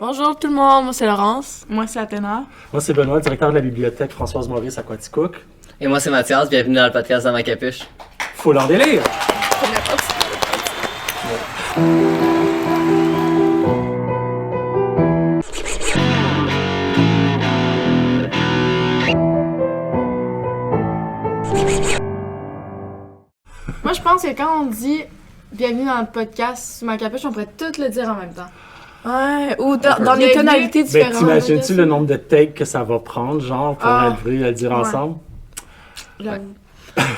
Bonjour tout le monde, moi c'est Laurence. Moi, c'est Athéna. Moi, c'est Benoît, directeur de la bibliothèque Françoise Maurice à Quaticook. Et moi, c'est Mathias, bienvenue dans le podcast de ma capuche. Faut leur délire! Moi, je pense que quand on dit bienvenue dans le podcast sous ma capuche, on pourrait tout le dire en même temps. Ouais, ou dans des Bienvenue. tonalités Ben, différentes. t'imagines-tu le nombre de takes que ça va prendre, genre, pour arriver à le dire ouais. ensemble? J'avoue.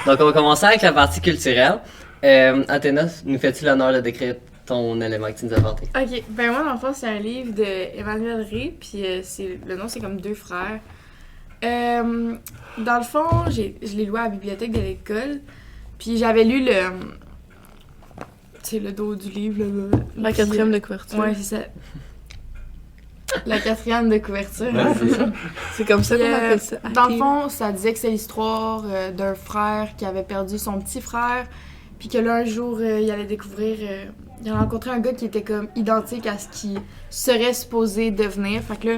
Donc, on va commencer avec la partie culturelle. Athéna, nous fais-tu l'honneur de décrire ton élément que tu nous as apporté? Ok, ben moi, dans le fond, c'est un livre d'Emmanuel Rey, puis le nom, c'est comme Deux frères. Dans le fond, je l'ai loué à la bibliothèque de l'école, puis j'avais lu le dos du livre, là. La quatrième de couverture. Ouais, c'est ça. La quatrième de couverture. C'est comme ça Puis, qu'on appelle ça. Dans le fond, ça disait que c'est l'histoire d'un frère qui avait perdu son petit frère, puis que là, un jour, il allait découvrir... il a rencontré un gars qui était comme identique à ce qu'il serait supposé devenir. Fait que là,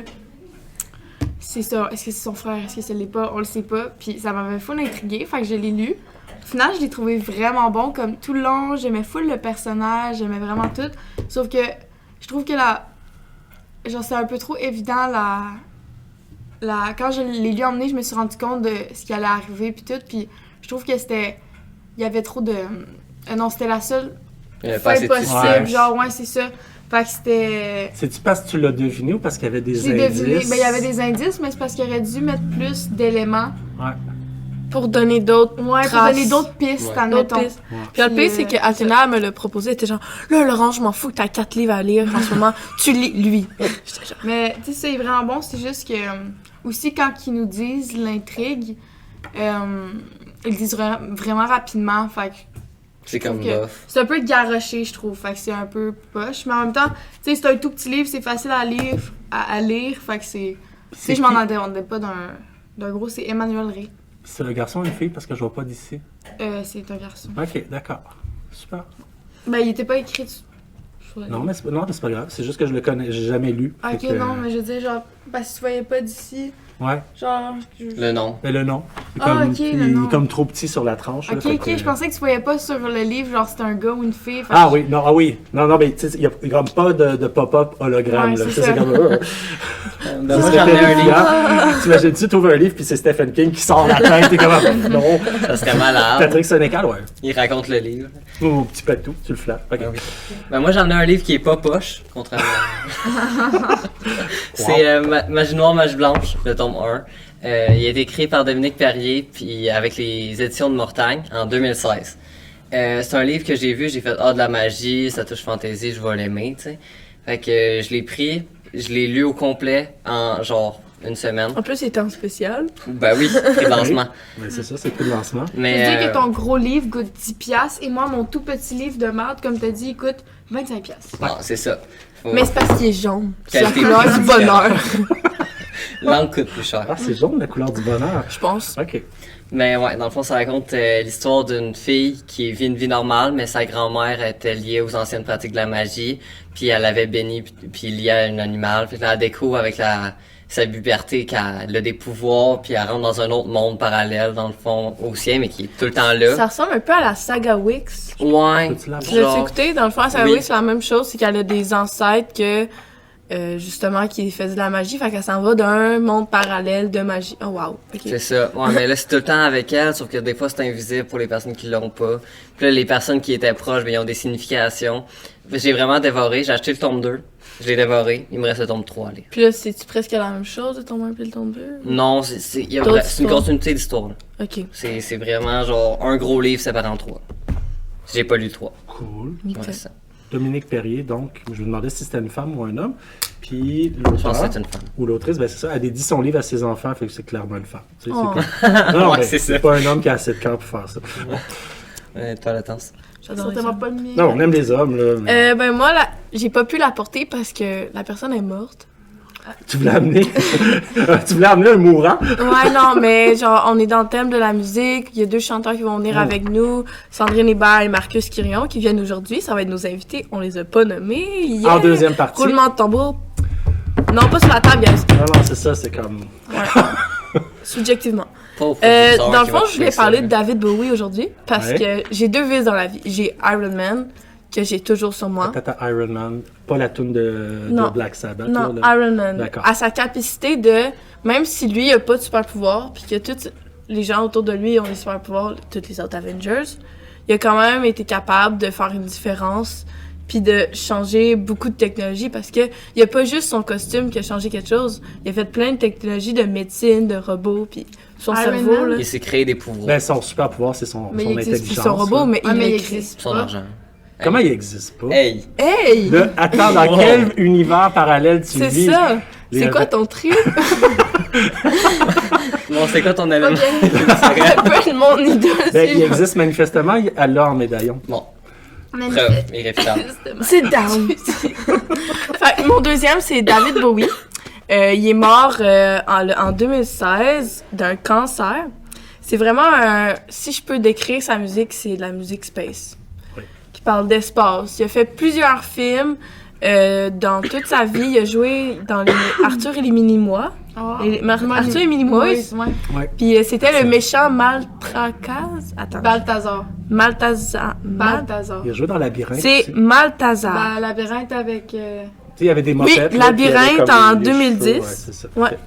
c'est ça. Est-ce que c'est son frère? Est-ce que ça l'est pas? On le sait pas. Puis ça m'avait full intriguée, fait que je l'ai lu. Au final, je l'ai trouvé vraiment bon. Comme tout le long, j'aimais full le personnage, j'aimais vraiment tout. Sauf que je trouve que genre, c'est un peu trop évident quand je l'ai lu emmener, je me suis rendu compte de ce qui allait arriver puis tout, puis je trouve que il y avait trop de non, c'était la seule Pas assez fin de possible, Ouais. genre ouais, c'est ça. Fait que c'était C'est-tu parce que tu l'as deviné ou parce qu'il y avait des j'ai indices? deviné, ben il y avait des indices, mais c'est parce qu'il aurait dû mettre plus d'éléments. Ouais. Pour donner d'autres Ouais, pour traces. donner d'autres pistes, Ouais. D'autres admettons. pistes. Puis le pire, c'est que Athéna me l'a proposé, elle était genre, là, Laurent, je m'en fous que t'as 4 livres à lire en ce moment, tu lis lui. J'étais genre, Mais tu sais, c'est vraiment bon, c'est juste que aussi quand ils nous disent l'intrigue, ils le disent vraiment rapidement, fait que C'est comme que bof. c'est un peu garoché, je trouve, fait que c'est un peu poche, mais en même temps, tu sais, c'est un tout petit livre, c'est facile à lire, fait que c'est... Tu sais, je m'en attendais pas d'un gros, c'est Emmanuel Rey. C'est le garçon ou une fille parce que je vois pas d'ici. C'est un garçon. Ok, d'accord. Super. Ben, il était pas écrit Non, mais c'est pas grave. C'est juste que je le connais, j'ai jamais lu. Ok, Fait que, non, mais je veux dire, genre, parce que tu voyais pas d'ici, Ouais, genre... Le nom. mais le nom. Il est Ah, comme, ok, il le nom. est comme trop petit sur la tranche. là, Ok, fait ok, que- je pensais que tu voyais pas sur le livre, genre, c'était un gars ou une fille. fait Ah que- oui, non, ah oui. Non, mais tu sais, il y a comme pas de pop-up hologramme. Ouais, là. c'est Ça, ça. comme... Ben, moi, j'en ai un livre. T'imagines-tu, t'ouvres un livre puis c'est Stephen King qui sort la tête, t'es comme non. Ça serait malade. Patrick Sénécal, ouais. Il raconte le livre. Ou petit patou, tu le flattes. Ok. Ah oui. Ben, moi, j'en ai un livre qui est pas poche, contrairement à... C'est Magie noire, magie blanche, le tome 1. Il a été écrit par Dominique Perrier, puis avec les éditions de Mortagne, en 2016. C'est un livre que j'ai vu, j'ai fait « Ah, de la magie, ça touche fantaisie, je vais l'aimer », tu sais. Fait que je l'ai pris, je l'ai lu au complet en genre une semaine. en plus, il était en spécial. Ben oui, prix de lancement. Mais c'est ça, c'est plus le lancement. Je veux Mais dire que ton gros livre coûte 10$ et moi, mon tout petit livre de merde, comme t'as dit, il coûte 25$. non, c'est ça. Faut- Mais c'est parce qu'il est jaune. C'est la Qualité couleur plus du bonheur, L'encre coûte plus cher. Ah, c'est jaune, la couleur du bonheur. je pense. Ok. Mais ouais, dans le fond, ça raconte l'histoire d'une fille qui vit une vie normale, mais sa grand-mère était liée aux anciennes pratiques de la magie, puis elle avait béni, puis liée à un animal. Puis là, elle découvre avec sa puberté qu'elle a des pouvoirs, puis elle rentre dans un autre monde parallèle, dans le fond, au sien, mais qui est tout le temps là. Ça ressemble un peu à la saga Wix. Ouais. Peux-tu la Tu l'as Genre- écouté? Dans le fond, la saga Oui. Wix, c'est la même chose, c'est qu'elle a des ancêtres que, justement, qui faisaient de la magie, fait qu'elle s'en va d'un monde parallèle de magie. Oh wow, ok. C'est ça. Ouais, mais là, c'est tout le temps avec elle, sauf que des fois, c'est invisible pour les personnes qui l'ont pas. Puis là, les personnes qui étaient proches, ben, ils ont des significations. J'ai vraiment dévoré. J'ai acheté le tome 2. Je l'ai dévoré. Il me reste le tome 3 à lire. Puis là, c'est-tu presque la même chose, le tome 1 puis le tome 2? Non, c'est une histoires. continuité d'histoire, là. Ok. C'est vraiment genre un gros livre séparé en 3. J'ai pas lu le 3. Cool. Ok. Ouais, ça. Dominique Perrier, donc, je me demandais si c'était une femme ou un homme. Puis Je pense l'auteur, que c'est une femme. ou l'autrice, ben c'est ça, elle dédie son livre à ses enfants, fait que c'est clairement une femme. Tu sais, Oh. c'est pas... Non, Ouais, mais c'est ça. c'est pas un homme qui a assez de cœur pour faire ça. Toi, la tense. J'adore Certainement pas le mien. Non, on aime les hommes, là. mais- Ben moi, j'ai pas pu la porter parce que la personne est morte. Tu voulais amener... tu voulais amener un mourant? Ouais, non, mais genre, on est dans le thème de la musique. Il y a 2 chanteurs qui vont venir Oh. avec nous. Sandrine Hébert et Marcus Quirion qui viennent aujourd'hui. Ça va être nos invités. On les a pas nommés. Hier. En deuxième partie. Roulement de tambour. Non, pas sur la table, guys. Non, c'est ça, c'est comme... Subjectivement. Pauvre Dans professeur le qui fond, va je voulais trouver ça, parler là. de David Bowie aujourd'hui parce Ouais. que j'ai deux vices dans la vie. J'ai Iron Man, que j'ai toujours sur moi. Attends, Iron Man, pas la tune de Non. Black Sabbath. Non, là. Iron Man. D'accord. À sa capacité de, même si lui, il a pas de super pouvoir, puis que tous les gens autour de lui ont des super pouvoirs, tous les autres Avengers, il a quand même été capable de faire une différence, puis de changer beaucoup de technologies, parce que il y a pas juste son costume qui a changé quelque chose, il a fait plein de technologies de médecine, de robots, puis son Iron cerveau, Man? là. Il s'est créé des pouvoirs. Ben, son super pouvoir, c'est son Mais il existe Puis intelligence. son robot, là. mais Ah, il mais il existe. existe Son pas. argent. Comment il existe pas? Hey! Hey! Attends, dans Wow. quel univers parallèle tu C'est vis? ça! Les- C'est quoi ton trip? Bon, c'est quoi ton événement? C'est pas mon idée. Ben, il existe manifestement, elle l'a en médaillon. Bon, Mais preuve irréfutable. C'est down. Fait que mon deuxième, c'est David Bowie. Il est mort en 2016 d'un cancer. C'est vraiment si je peux décrire sa musique, c'est de la musique space. Oui. Qui parle d'espace. Il a fait plusieurs films. Dans toute sa vie, il a joué dans les Arthur et les Minimois. Arthur et les Minimois. Ouais. Puis c'était le méchant Maltracaz. Attends. Balthazar. Maltazar. Balthazar. Il a joué dans Labyrinthe. C'est aussi. Maltazar. Labyrinthe avec... Tu sais, il y avait des mopettes. là, puis il y avait Labyrinthe comme en les 2010. cheveux, ouais, c'est ça. Ouais. Ok.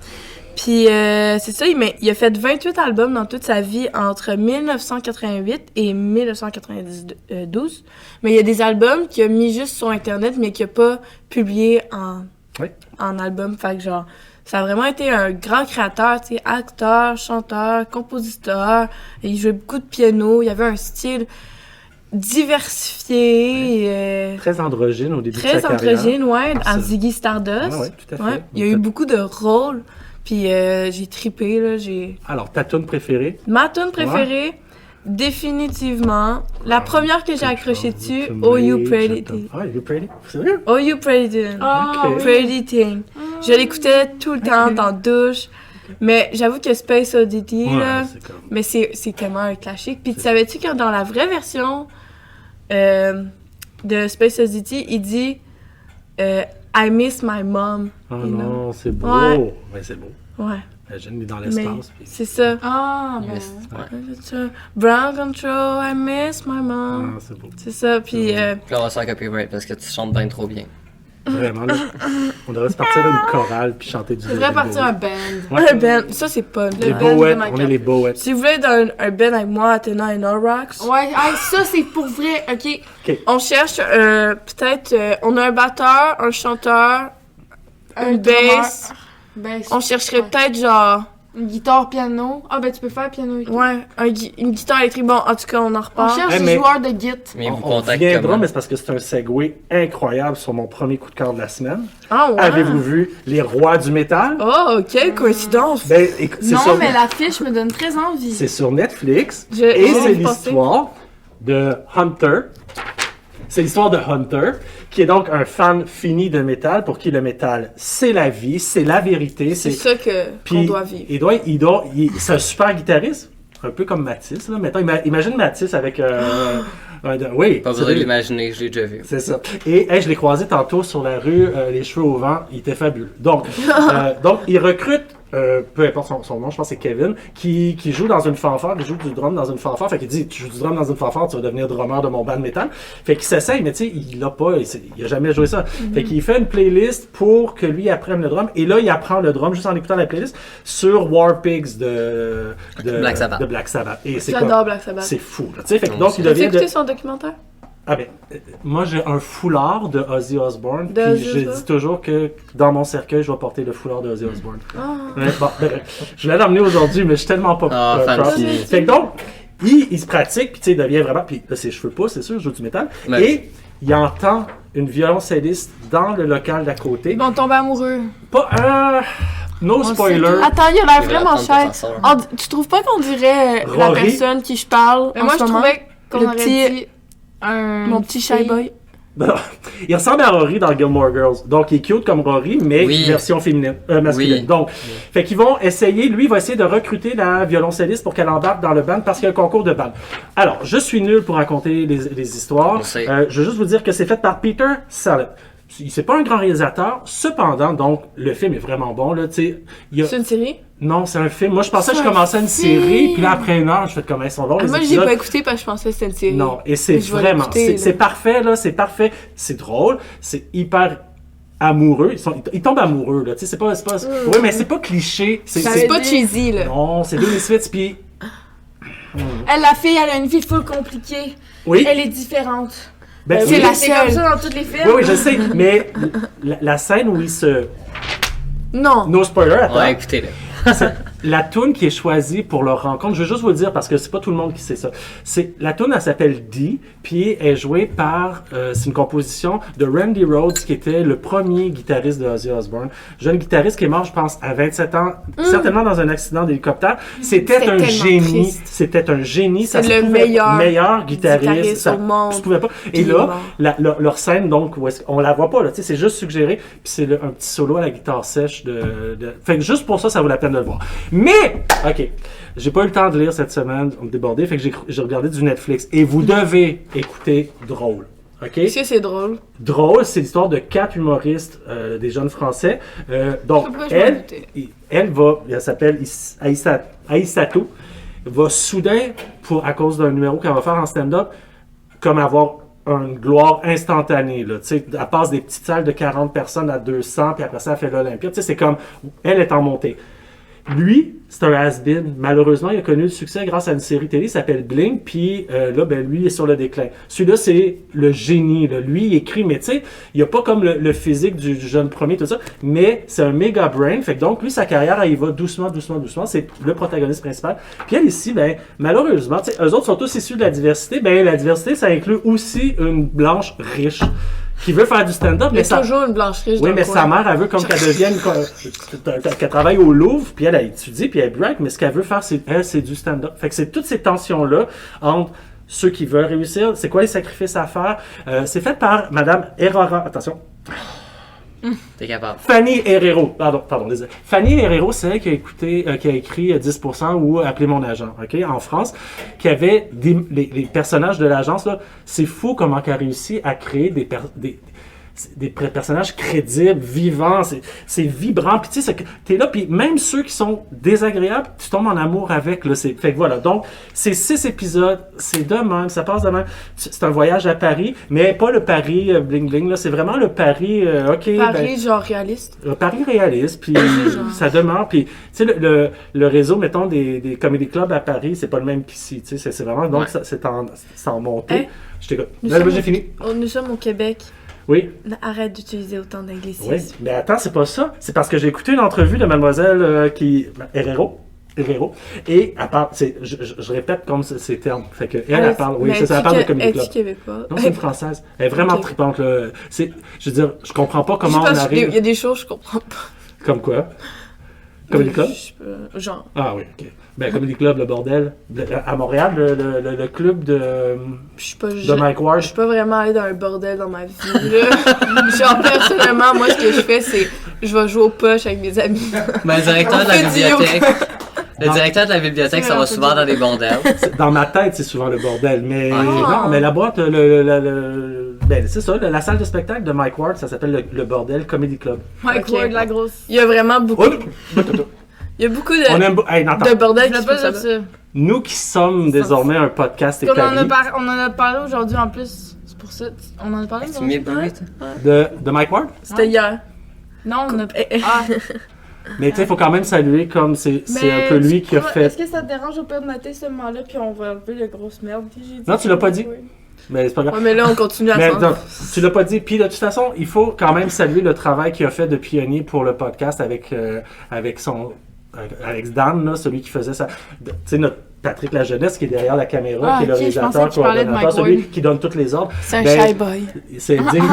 Puis c'est ça, il a fait 28 albums dans toute sa vie entre 1988 et 1992. Mais il y a des albums qu'il a mis juste sur Internet, mais qu'il n'a pas publié Oui. en album. Fait que genre, ça a vraiment été un grand créateur, tu sais, acteur, chanteur, compositeur. Il jouait beaucoup de piano. Il avait un style diversifié, Très androgyne au début de très sa carrière. androgyne, ouais, Ça- en Ziggy Stardust. Ah ouais, tout à fait. Ouais, il y a eu beaucoup de rôles, puis j'ai trippé, là, Alors, ta tune préférée? Ma tune préférée, définitivement, la première que j'ai accrochée dessus, Oh You Pretty Thing. Ah, You Pretty? Sérieux? Oh You Pretty Thing. Ah, Ok. oui. Pretty Thing. Je l'écoutais tout le temps en douche, mais j'avoue que Space Oddity, là, Ouais, c'est comme... mais c'est tellement un classique. Puis tu savais-tu que dans la vraie version de Space Oddity, il dit I miss my mom. Oh You know? non, c'est beau. Ouais. Ouais, c'est beau. Ouais, Imagine, il est dans mais l'espace. Puis... c'est ça. Ah, ben... Yes. Brown control, I miss my Ah, mom. c'est beau. C'est ça, puis Puis là, on va se faire copyright parce que tu chantes bien trop bien. Vraiment, là. On devrait se partir une chorale puis chanter du Je devrais David partir un Bowie. band. Ouais. un band, ça c'est pas Les un band de Bowettes, Mike on est les Bowettes. Si vous voulez être un band avec moi, Athéna et Norrox, Ouais, hey, ça c'est pour vrai, ok. on cherche peut-être, on a un batteur, un chanteur, une bass. Bass. On chercherait Ouais. peut-être genre, Une guitare, piano. Ah, ben tu peux faire piano et tout. ouais, une guitare électrique. Bon, en tout cas, on en On reparle. cherche Hey, des mais- joueurs de git. Mais vous On contactez viendra, comment? mais c'est parce que c'est un segue incroyable sur mon premier coup de cœur de la semaine. Ah ouais. Avez-vous vu Les Rois du métal? Oh, quelle coïncidence. Ben, écoute, c'est Non, sur- mais l'affiche me donne très envie. C'est sur Netflix Je- et j'ai c'est pensé. l'histoire de Hunter. C'est l'histoire de Hunter, qui est donc un fan fini de métal, pour qui le métal, c'est la vie, c'est la vérité. C'est ça qu'on Puis, doit vivre. c'est un super guitariste, un peu comme Mathis. Là. Mettons, imagine Mathis avec... oui, Pas c'est besoin de lui. l'imaginer, je l'ai déjà vu. C'est ça. Et hey, je l'ai croisé tantôt sur la rue, les cheveux au vent, il était fabuleux. Donc il recrute, peu importe son nom, je pense que c'est Kevin, qui joue dans une fanfare, il joue du drum dans une fanfare. Fait qu'il dit, tu joues du drum dans une fanfare, tu vas devenir drummer de mon band métal. Fait qu'il s'essaye, mais tu sais, il l'a pas, il a jamais joué ça. Fait qu'il fait une playlist pour que lui apprenne le drum. Et là, il apprend le drum juste en écoutant la playlist sur War Pigs de Black Sabbath. de Black Sabbath. Et c'est J'adore Black Sabbath. c'est fou. Là. Tu sais, fait que Moi donc aussi. il As-tu devient de... écouté son documentaire? Ah ben, moi j'ai un foulard de Ozzy Osbourne, De puis Ozzy je Osbourne? dis toujours que dans mon cercueil, je vais porter le foulard de Ozzy Osbourne. Ah. Ouais, bon, je voulais l'emmener aujourd'hui, mais je suis tellement pas Ah, proud. fancy. Fait que donc, il se pratique, puis tu sais, il devient vraiment, puis là, ses cheveux poussent, c'est sûr, il joue du métal, Ouais. et il entend une violoncelliste dans le local d'à côté. Ils vont tomber amoureux. Pas un... No le sait spoiler. tout. Attends, il a l'air Il va vraiment l'apprendre pour cher. sa sœur. Tu trouves pas qu'on dirait la Rory? personne qui je parle Mais en moi, ce je moment? trouvais qu'on Le aurait petit- dit un... Mon petit shy boy. Il ressemble à Rory dans Gilmore Girls. Donc, il est cute comme Rory, mais Oui. version féminine, masculine. Oui. Donc, fait qu'ils vont essayer, lui, il va essayer de recruter la violoncelliste pour qu'elle embarque dans le band parce qu'il y a un concours de band. Alors, je suis nul pour raconter les histoires. On sait. Je veux juste vous dire que c'est fait par Peter Sallet. c'est pas un grand réalisateur. Cependant, donc, le film est vraiment bon, là, tu sais. C'est une série? Non, c'est un film. Moi, je pensais que je C'est un commençais une film. série, puis là, après une heure, je fais comme, ils sont longs, les Moi, j'ai épisodes. pas écouté parce que je pensais que c'était une série. Non, et c'est Mais je vais vraiment, l'écouter, c'est là. parfait, là, c'est parfait. C'est drôle, c'est hyper amoureux. Ils tombent amoureux, là, tu sais, c'est pas, oui, mais c'est pas cliché. C'est pas cheesy, là. Non, c'est deux misfits, puis La fille, elle a une vie full compliquée. oui. Elle est différente. Ben, c'est oui. la C'est comme seule. ça dans tous les films. Oui, oui, je sais, mais la scène où ils se... Non. No spoiler, attends. Ouais, écoutez-le. La tune qui est choisie pour leur rencontre, je vais juste vous le dire parce que c'est pas tout le monde qui sait ça. C'est la tune, elle s'appelle Dee, puis elle est jouée par, c'est une composition de Randy Rhoads qui était le premier guitariste de Ozzy Osbourne, jeune guitariste qui est mort, je pense, à 27 ans, certainement dans un accident d'hélicoptère. C'était un tellement génie, triste. c'était un génie. C'est Ça le se pouvait- meilleur guitariste, guitariste ça au monde. se pouvait pas. Et Puis il est là, mort. leur scène donc, on la voit pas là, tu sais, c'est juste suggéré, puis c'est un petit solo à la guitare sèche fait que juste pour ça, ça vaut la peine de le voir. Mais, ok, j'ai pas eu le temps de lire cette semaine, on me débordait, fait que j'ai regardé du Netflix. Et vous devez écouter Drôle. Ok? Est-ce que c'est drôle? Drôle, c'est l'histoire de 4 humoristes, des jeunes Français. Donc, Pourquoi je m'en doutais? elle s'appelle Aïssatou, va soudain, à cause d'un numéro qu'elle va faire en stand-up, comme avoir une gloire instantanée. Là. Tu sais, elle passe des petites salles de 40 personnes à 200, puis après ça, elle fait l'Olympia. Tu sais, c'est comme, elle est en montée. Lui, c'est un has-been. Malheureusement, il a connu le succès grâce à une série télé qui s'appelle Bling, puis là, ben, lui, il est sur le déclin. Celui-là, c'est le génie. Là. Lui, il écrit, mais tu sais, il a pas comme le physique du jeune premier, tout ça, mais c'est un méga brain. Fait que donc, lui, sa carrière, elle y va doucement. C'est le protagoniste principal. Puis elle, ici, ben, malheureusement, tu sais, eux autres sont tous issus de la diversité. Ben, la diversité, ça inclut aussi une blanche riche qui veut faire du stand-up, Il y mais a ça... toujours une blanche riche Oui, dans mais le coin. sa mère, elle veut comme qu'elle devienne, qu'elle travaille au Louvre, puis elle étudie, puis elle est bright, mais ce qu'elle veut faire, c'est du stand-up. Fait que c'est toutes ces tensions-là entre ceux qui veulent réussir, c'est quoi les sacrifices à faire. C'est fait par Madame Herrera, attention, T'es capable. Fanny Herrero, pardon, désolé. Fanny Herrero, c'est elle qui a écrit 10% ou Appelez mon agent, ok, en France, qui avait les personnages de l'agence, là, c'est fou comment qu'elle a réussi à créer des personnages crédibles, vivants, c'est vibrant, puis tu sais, t'es là, puis même ceux qui sont désagréables, tu tombes en amour avec, là, fait que voilà, donc, c'est 6 épisodes, c'est de même, ça passe de même, c'est un voyage à Paris, mais pas le Paris bling bling, là, c'est vraiment le Paris, ok, Paris, genre réaliste. le Paris réaliste, puis ça demeure, puis tu sais, le réseau, mettons, des comedy clubs à Paris, c'est pas le même qu'ici, tu sais, c'est vraiment, donc, Ouais. c'est en montée. Hein? Je t'écoute. Nous Là, sommes- j'ai fini. Nous sommes au Québec. Oui. Arrête d'utiliser autant d'anglicisme. Oui, mais attends, c'est pas ça. C'est parce que j'ai écouté une entrevue de mademoiselle Herrero, et elle parle, je répète comme ces termes. Fait que elle parle, oui, c'est ça, elle parle de Comedy Club. Est-tu québécois? Non, c'est une française. Elle est vraiment Ok. tripante, là. Je veux dire, je comprends pas comment on Juste parce qu'il arrive. y a des choses que je comprends pas. Comme quoi? Comedy Club? Je sais pas, genre. Ah oui, ok. Ben, Comedy Club, le bordel. À Montréal, le club de Je suis pas Mike Ward. Je suis pas vraiment allée dans un bordel dans ma vie, là. Genre, personnellement, moi, ce que je fais, c'est je vais jouer aux poches avec mes amis. Mais le directeur de On la fait du bibliothèque. Le Non. directeur de la bibliothèque, ça va souvent dans des bordels. Dans ma tête, c'est souvent le bordel. Mais Ah. non, mais la boîte, ben, c'est ça, la salle de spectacle de Mike Ward, ça s'appelle le Bordel Comedy Club. Mike Ok. Ward, la grosse. Il y a vraiment beaucoup. Oh, Il y a beaucoup on de, aime. Hey, non, attends. de bordel Je qui voulais pas se dire passe ça. Nous qui sommes désormais un podcast On en a, établi on en a parlé aujourd'hui en plus. C'est pour ça. On en a parlé Tu aujourd'hui? mets bruit, toi? de Mike Ward. C'était hier. Non, on a. Eh, Ah, Mais tu sais, il faut quand même saluer comme c'est mais un peu lui qui a Est-ce fait. que ça te dérange au pire de noter ce moment-là, puis on va enlever le grosse merde que j'ai dit? Non, tu l'as pas dit. Mais c'est pas grave. Ouais, mais là, on continue à Mais s'en... non, tu l'as pas dit. Puis de toute façon, il faut quand même saluer le travail qu'il a fait de pionnier pour le podcast avec son Alex Dan, là, celui qui faisait ça. Tu sais, notre Patrick La Jeunesse qui est derrière la caméra, Ah, qui est le ok, je réalisateur, pensais que tu parlais de coordonnateur, Mike celui Ward. qui donne tous les ordres. C'est un Ben, shy boy. C'est digne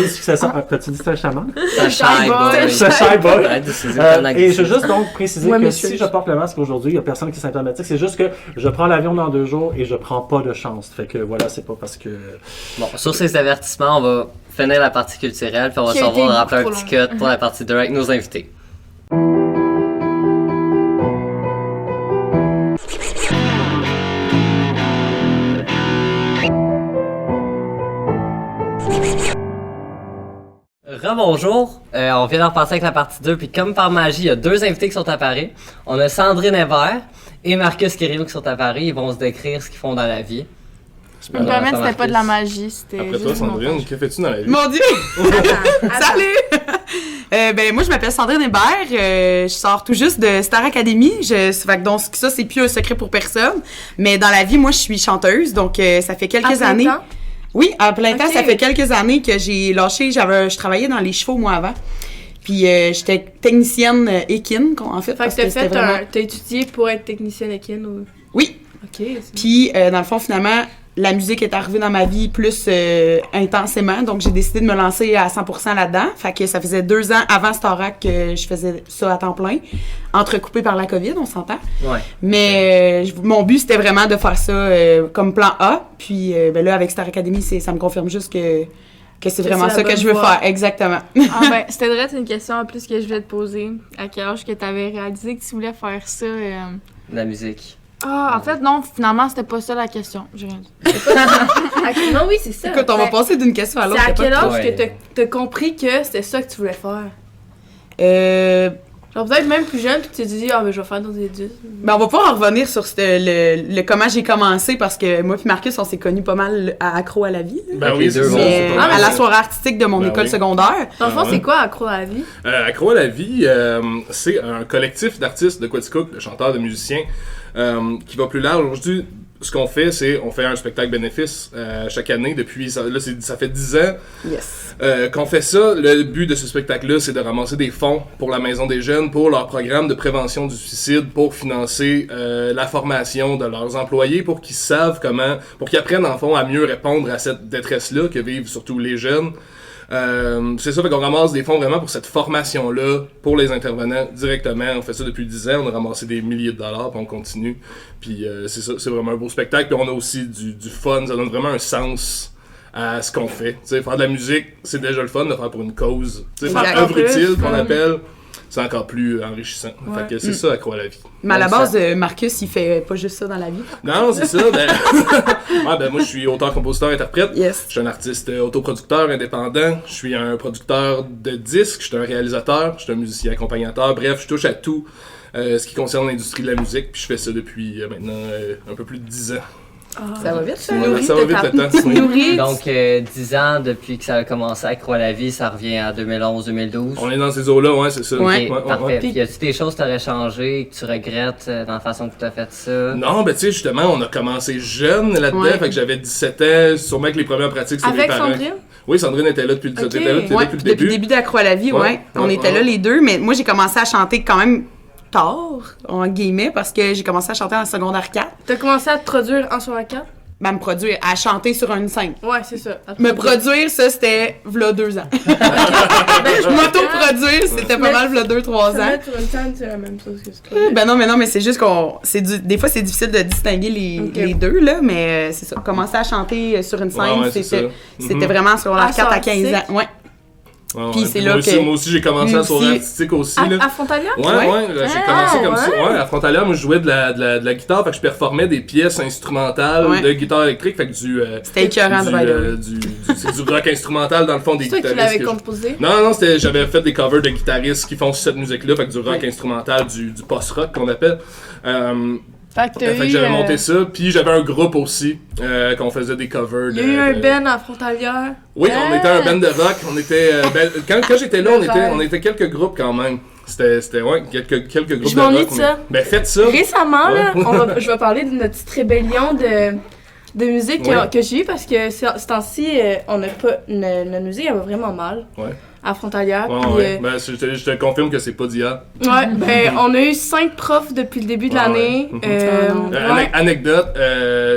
du successeur. T'as-tu dit que c'est un chaman? C'est un shy boy. C'est un shy boy. Arrête d'utiliser le terme Et je veux d'anglicisme. juste donc préciser Ouais, que monsieur. si je porte le masque aujourd'hui, il n'y a personne qui est symptomatique. C'est juste que je prends l'avion dans 2 jours et je prends pas de chance. Fait que voilà, c'est pas parce que. Bon, sur ces avertissements, on va finir la partie culturelle, puis on va Qui a s'en été va remplir un trop petit long. cut pour la partie 2 avec nos invités. Rebonjour, on vient d'en repasser avec la partie 2, puis comme par magie, il y a 2 invités qui sont apparus. On a Sandrine Hébert et Marcus Quirino qui sont apparus. Ils vont se décrire ce qu'ils font dans la vie. Je peux me permettre, c'était pas de la magie, c'était Après juste toi, du Sandrine, montage. que fais-tu dans la vie? Mon Dieu! Salut! Moi, je m'appelle Sandrine Hébert. Je sors tout juste de Star Academy. Fait que donc, ça, c'est plus un secret pour personne. Mais dans la vie, moi, je suis chanteuse. Donc, ça fait quelques À plein années. temps? Oui, à plein temps. Ok. Ça fait quelques années que j'ai lâché. Je travaillais dans les chevaux, moi, avant. Puis, j'étais technicienne équine, en fait. Fait parce que t'as c'était t'as étudié pour être technicienne équine ou... Oui. Ok. c'est- Puis, dans le fond, finalement, la musique est arrivée dans ma vie plus intensément. Donc, j'ai décidé de me lancer à 100% là-dedans. Fait que ça faisait 2 ans avant Starac que je faisais ça à temps plein. Entrecoupé par la COVID, on s'entend. Ouais. Mais mon but, c'était vraiment de faire ça comme plan A. Puis là, avec Star Academy, ça me confirme juste que c'est vraiment c'est ça la que bonne je veux voie. faire. Exactement. Ah ben, c'était direct une question en plus que je voulais te poser. À quel âge que t'avais réalisé que tu voulais faire ça? La musique. Ah, en fait, non, finalement, c'était pas ça la question. J'ai rien dit. Non, oui, c'est ça. Écoute, on va Ben, passer d'une question à l'autre. C'est à quel âge Ouais. que t'as compris que c'était ça que tu voulais faire? Euh, Genre peut-être même plus jeune, puis tu t'es dit, ah ben je vais faire d'autres études. Ben, on va pas en revenir sur le comment j'ai commencé parce que moi puis Marcus, on s'est connus pas mal à accro à la vie. Là. Ben Ok, oui, c'est deux ça. bons. Mais, c'est pas à mal la ça. soirée artistique de mon Ben école oui. secondaire. Dans le fond, Ah ouais. c'est quoi accro à la vie? Accro à la vie, c'est un collectif d'artistes de Quaticook, de chanteurs, de musiciens, qui va plus large. Aujourd'hui, ce qu'on fait, c'est on fait un spectacle bénéfice chaque année depuis, ça fait 10 ans Yes. qu'on fait ça. Le but de ce spectacle-là, c'est de ramasser des fonds pour la Maison des Jeunes, pour leur programme de prévention du suicide, pour financer la formation de leurs employés, pour qu'ils savent comment, pour qu'ils apprennent en fond à mieux répondre à cette détresse-là que vivent surtout les jeunes. C'est ça, fait qu'on ramasse des fonds vraiment pour cette formation-là, pour les intervenants directement. On fait ça depuis 10 ans, on a ramassé des milliers de dollars, puis on continue. Puis c'est ça, c'est vraiment un beau spectacle. Puis on a aussi du fun, ça donne vraiment un sens à ce qu'on fait. Tu sais, faire de la musique, c'est déjà le fun de faire pour une cause. Tu sais, faire Exact. œuvre utile, qu'on Ouais. appelle, c'est encore plus enrichissant. Ouais. Fait que c'est ça, accro à la vie. Mais à la Donc, base, Marcus, il fait pas juste ça dans la vie. Non, c'est ça, ben... ouais, ben moi, je suis auteur, compositeur, interprète. Yes. Je suis un artiste autoproducteur, indépendant. Je suis un producteur de disques. Je suis un réalisateur. Je suis un musicien accompagnateur. Bref, je touche à tout ce qui concerne l'industrie de la musique. Puis je fais ça depuis maintenant un peu plus de 10 ans. Ça va vite, ça? Voilà, ça va vite le temps. Tu te Oui. nourris. Donc, 10 ans depuis que ça a commencé à croire la vie, ça revient à 2011-2012. On est dans ces eaux-là, ouais, c'est ça. Ouais. Ok, parfait. Puis y a-tu des choses que t'aurais changé, que tu regrettes dans la façon que tu as fait ça? Non, ben tu sais, justement, on a commencé jeune là-dedans. Ouais. Fait que j'avais 17 ans. Sûrement que les premières pratiques, c'était mes Avec parents. Sandrine? Oui, Sandrine était là depuis, Ok. était là Ouais, depuis le depuis début. le début d'Accro à la vie, Ouais. ouais. On Ouais, était là ouais. les deux, mais moi, j'ai commencé à chanter quand même tard, en guillemets, parce que j'ai commencé à chanter en secondaire 4. T'as commencé à te produire en soirée 4? Ben, me produire, à chanter sur une scène. Ouais, c'est ça. À te Me produire, ça, c'était v'là 2 ans. M'auto-produire, c'était pas mal v'là 2-3 Se ans. mettre sur une scène, c'est la même chose que ce que Ben non, mais c'est juste des fois, c'est difficile de distinguer les deux, là, mais c'est ça. Commencer à chanter sur une scène, Ouais, c'est ça. c'était Mhm. vraiment sur la Ah, 4 à sur 15 ans. artistique? Ouais. Ouais, Puis ouais. c'est Moi là aussi- que- Moi aussi, j'ai commencé lui à soirée aussi- artistique aussi, là. À Frontalière? Ouais, Ouais. ouais, j'ai Ah, commencé comme ouais. ça. Ouais, à Frontalière, moi, je jouais de la guitare, fait que je performais des pièces instrumentales Ouais. de guitare électrique, fait que C'était écœurant de rider. c'est du rock instrumental, dans le fond, des C'est toi qui guitaristes. l'avais que je- composé? Non, j'avais fait des covers de guitaristes qui font cette musique-là, fait que du rock Ouais. instrumental, du post-rock qu'on appelle. Fait que t'as Fait que eu... j'avais monté ça, puis j'avais un groupe aussi, qu'on faisait des covers. Il y a eu un band à Frontalière. Oui, on était un band de rock. On était, quand j'étais là, Le rêve. on était quelques groupes quand même. C'était ouais, quelques groupes Je de rock. m'ennuie de ça. Ben faites ça. Récemment, là, Ouais. je vais parler de notre petite rébellion de musique Ouais. que j'ai eu parce que ce temps-ci, on n'a pas. Notre musique, elle va vraiment mal. Ouais. À Frontalière. Ouais, puis, ouais. Ben, je te confirme que c'est pas d'hier. ouais, ben, on a eu 5 profs depuis le début de Ouais, l'année. ouais. Ah non. Ouais, Anecdote,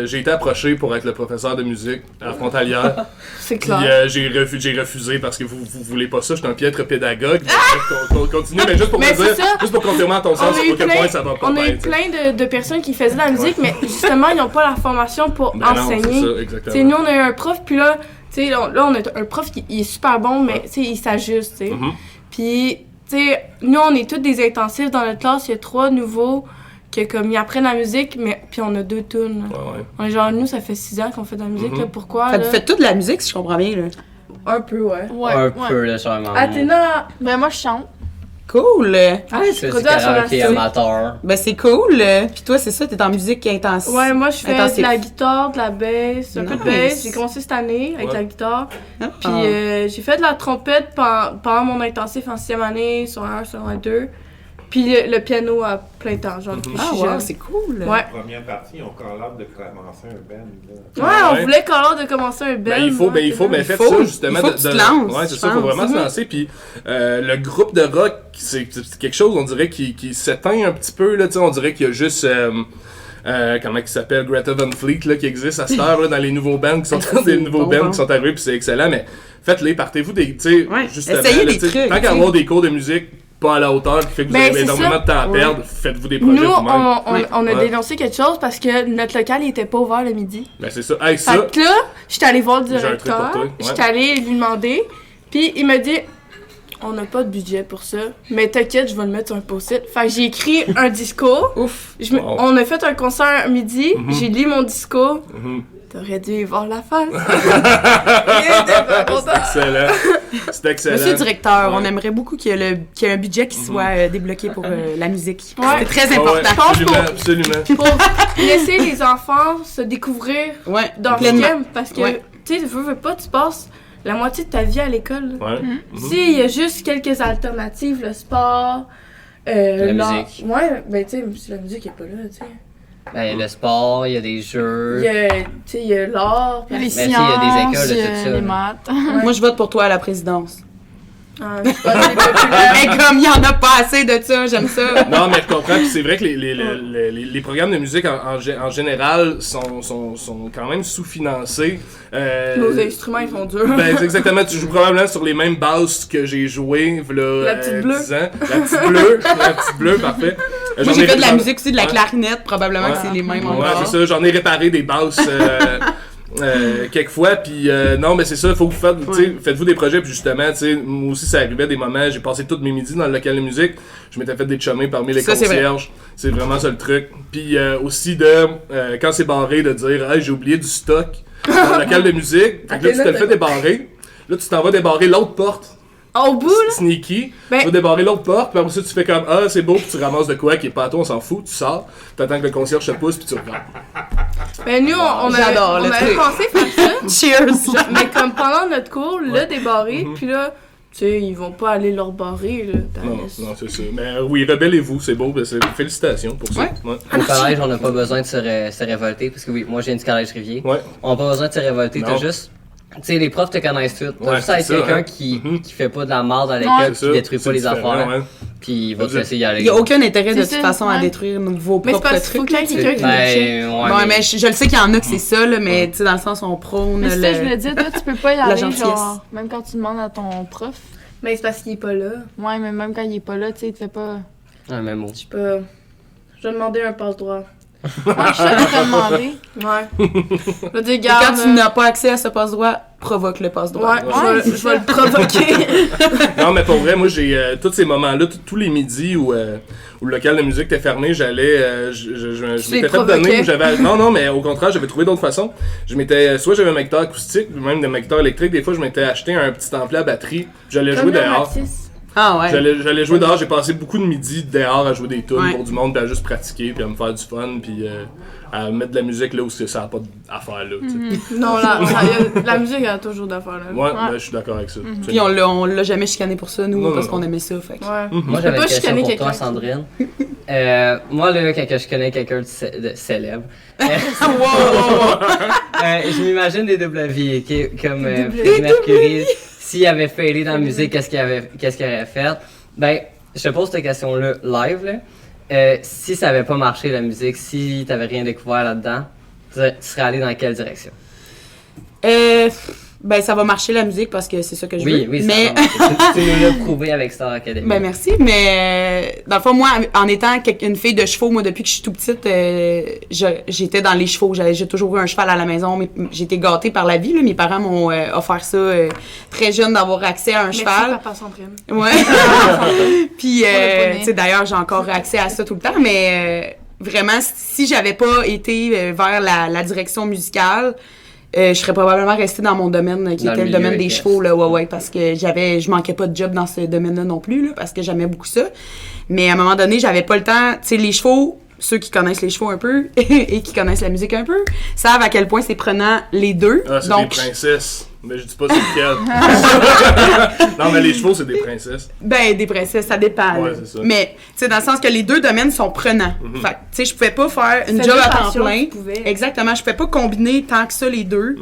j'ai été approché pour être le professeur de musique à Frontalière. c'est Puis clair. j'ai refusé parce que vous voulez pas ça. Je suis un piètre pédagogue. Continue, mais juste pour Mais te dire, c'est ça. juste pour confirmer à ton sens On a eu à quel plein- point ça va pas On a eu bien, tu sais. plein de personnes qui faisaient de la musique, mais justement, ils n'ont pas la formation pour Ben non, enseigner. c'est ça, exactement. T'sais, nous, on a eu un prof, puis là, t'sais, là, on a un prof qui il est super bon, mais t'sais, il s'ajuste, t'sais. Mhm. Puis, t'sais, nous, on est tous des intensifs dans notre classe. Il y a 3 nouveaux qui, comme, ils apprennent la musique, mais puis on a 2 tunes. Ouais, ouais. On est genre, nous, ça fait 6 ans qu'on fait de la musique, Mhm. là, pourquoi, Fait, là? vous faites toute de la musique, si je comprends bien, là. Un peu, ouais. Ouais, Un ouais. peu, légèrement. Athéna, Ben, moi, je chante. Cool! ah, Je tu fais du produis à son karaoké amateur. Ben, c'est cool! Puis toi, c'est ça, t'es en musique intensive. Ouais, moi, je fais Intensif. de la guitare, de la bass, un peu de Nice. bass. J'ai commencé cette année avec Ouais. la guitare. Ah. Puis j'ai fait de la trompette pendant mon intensif en 6e année, sur un, sur un 2. Puis le piano à plein temps, genre depuis que je Ah, suis wow, jeune. c'est cool! Ouais. Première partie, ils ont quand l'air de commencer un band. Là. Ouais, on Ouais. voulait quand même de commencer un band. Ben, il faut, mais faites faut- ça justement. il faut que tu te lances, Ouais, c'est je ça, il faut pense. vraiment se lancer. Puis le groupe de rock, c'est quelque chose, on dirait, qui s'éteint un petit peu. Là, tu sais, on dirait qu'il y a juste. Comment il s'appelle, Greta Van Fleet, là, qui existe à cette heure là, dans les nouveaux bands qui sont des nouveaux bon, bands bon. qui sont arrivés, puis c'est excellent. Mais faites-les, partez-vous des, tu sais, Ouais, justement, essayez là, des tu sais, trucs, tant qu'à tu avoir sais. des cours de musique pas à la hauteur, qui fait que vous Ben, avez c'est énormément ça. de temps à Ouais. perdre, faites-vous des projets Nous, vous-même. on a Ouais. dénoncé quelque chose parce que notre local il était pas ouvert le midi. Ben c'est ça. Hey, ça, Fait que là, j'étais allée voir le J'ai un truc pour directeur, toi, ouais. j'étais allée lui demander, puis il m'a dit on n'a pas de budget pour ça, mais t'inquiète, je vais le mettre sur un post-it. Fait que j'ai écrit un discours. Ouf! Wow. On a fait un concert midi, Mhm. j'ai lu mon discours. Mhm. T'aurais dû y voir la face. Il était pas content. excellent. C'est excellent. Monsieur le directeur, Ouais. on aimerait beaucoup qu'il y ait un budget qui soit débloqué pour la musique. Ouais. C'est très Ah ouais, important. absolument, absolument. Pour laisser les enfants se découvrir Ouais, dans le pleinement. game, parce que, Ouais. tu sais, veux pas, tu passes la moitié de ta vie à l'école. Ouais. Si, il y a juste quelques alternatives, le sport, La l'art. musique. Ouais, ben tu sais, si la musique est pas là, tu sais. Ben, il y a le sport, il y a des jeux. Il y a, tu sais, il y a l'art. Il y a les puis- Mais tu sais, il y a des écoles de sciences, tout ça, les là. maths. Moi, je vote pour toi à la présidence. Ah, je suis pas très populaire. Mais comme il y en a pas assez de ça, j'aime ça. Non, mais je comprends. Puis c'est vrai que les programmes de musique en général sont quand même sous-financés. Nos instruments, ils sont durs. Ben, c'est exactement. Tu joues probablement sur les mêmes basses que j'ai joué. Là, La petite bleue. 10 ans. La petite bleue. La petite bleue, parfait. Moi, j'ai fait de la j'en- musique aussi, de la Ouais. clarinette, probablement Ouais. que c'est les mêmes Ouais, encore. c'est ça. J'en ai réparé des basses. Quelques fois, puis non, mais c'est ça, faut que vous faites, tu sais, faites-vous des projets, puis justement, tu sais, moi aussi, ça arrivait des moments, j'ai passé tous mes midis dans le local de musique, je m'étais fait des chummés parmi les Ça, c'est vrai. concierges, c'est vraiment ça le truc. Puis aussi de, quand c'est barré, de dire, hey, j'ai oublié du stock dans le local de musique, fait que là, tu te le fais débarrer, là, tu t'en vas débarrer l'autre porte, Au bout, là, sneaky, Ben- tu vas débarrer l'autre porte, puis après ça, tu fais comme, ah, c'est beau, puis tu ramasses de quoi qui est pas à toi, on s'en fout, tu sors, t'attends que le concierge te pousse, puis tu rentres. ben nous, on J'adore avait, le on avait truc. pensé faire ça, Cheers! mais comme pendant notre cours, le débarré, puis là, tu sais, ils vont pas aller leur barrer, là. ta Non, laisse. non, c'est ça. Mais oui, rebellez-vous, c'est beau. Ben, félicitations pour ça. Ouais. Ouais. Au collège, on n'a pas besoin de se révolter, parce que oui, moi, je viens du collège Rivier. Ouais. On n'a pas besoin de se révolter, t'as Non. juste. Tu sais, les profs te connaissent tout. T'as Ouais, juste à être c'est ça, quelqu'un hein. qui fait pas de la merde à l'école, Ouais. qui détruit pas les différent, affaires, ouais. puis il va te Exact. laisser y aller. Il n'y a aucun intérêt de C'est toute ça, façon à ouais. détruire vos Mais c'est propres parce qu'il faut trucs. qu'il y ait quelqu'un qui le check. Ben, ouais, Ouais, mais je le sais qu'il y en a que c'est ça, là, mais tu sais, dans le sens, on prône Mais c'est ça, je le... voulais dire, toi, tu peux pas y La aller, gentillesse. genre, même quand tu demandes à ton prof. Mais c'est parce qu'il est pas là. Ouais, mais même quand il est pas là, tu sais, il te fait pas. Un même mot. Je peux. Je vais demander un passe-droit. Ouais, je suis allée te demander. Ouais. Je vais dire, Et garde. quand tu n'as pas accès à ce passe-droit, provoque le passe-droit. Ouais, je vais le provoquer. Non, mais pour vrai, moi, j'ai tous ces moments-là, tous les midis où le local de musique était fermé, j'allais. Je les m'étais fait provoquais. donner. Non, mais au contraire, j'avais trouvé d'autres façons. Soit j'avais un mecteur acoustique, même des mecteurs électriques. Des fois, je m'étais acheté un petit ampli à batterie. J'allais jouer Comme le dehors. Matisse. Ah ouais. J'allais jouer dehors, j'ai passé beaucoup de midis dehors à jouer des tunes Ouais. pour du monde, puis à juste pratiquer, puis à me faire du fun, puis à mettre de la musique là où ça n'a pas d'affaire là. tu sais. Non, la musique, elle a toujours d'affaires, là. Ouais, ben, je suis d'accord avec ça. Puis on l'a jamais chicané pour ça, nous, Non, parce non, qu'on non. aimait ça, fait que... Ouais. Moi, Je j'avais peux une pas question chicaner pour toi, quelqu'un. Sandrine. Moi, là, quand je connais quelqu'un de célèbre, je m'imagine des doubles vies, ok? Comme Freddie Mercury, s'il avait failé dans la musique, qu'est-ce qu'il aurait fait? Ben, je te pose cette question-là live, là. Si ça avait pas marché, la musique, si t'avais rien découvert là-dedans, tu serais allé dans quelle direction? Ben, ça va marcher la musique parce que c'est ça que je veux. Oui, mais... tu nous l'as prouvé avec Star Academy. Ben merci, mais dans le fond, moi, en étant une fille de chevaux, moi, depuis que je suis tout petite, j'étais dans les chevaux. J'ai toujours eu un cheval à la maison. Mais j'ai été gâtée par la vie. Là. Mes parents m'ont offert ça très jeune d'avoir accès à un Merci, cheval. papa Sandrine. Ouais. Puis, le poney. tu sais, d'ailleurs, j'ai encore accès à ça tout le temps, mais vraiment, si j'avais pas été vers la direction musicale, je serais probablement restée dans mon domaine qui Dans était le le domaine milieu, des I guess. chevaux, là, ouais, parce que je manquais pas de job dans ce domaine-là non plus, là, parce que j'aimais beaucoup ça. Mais à un moment donné, j'avais pas le temps. Tu sais, les chevaux, ceux qui connaissent les chevaux un peu et qui connaissent la musique un peu, savent à quel point c'est prenant les deux. Ah, c'est Donc, des princesses. Mais je dis pas c'est lequel. Non, mais les chevaux, c'est des princesses. ben, des princesses, ça dépend. Ouais, là. c'est ça. Mais, tu sais, dans le sens que les deux domaines sont prenants. Fait que, tu sais, je pouvais pas faire une Fais job deux à temps passions, plein. tu pouvais. Exactement. Je pouvais pas combiner tant que ça les deux,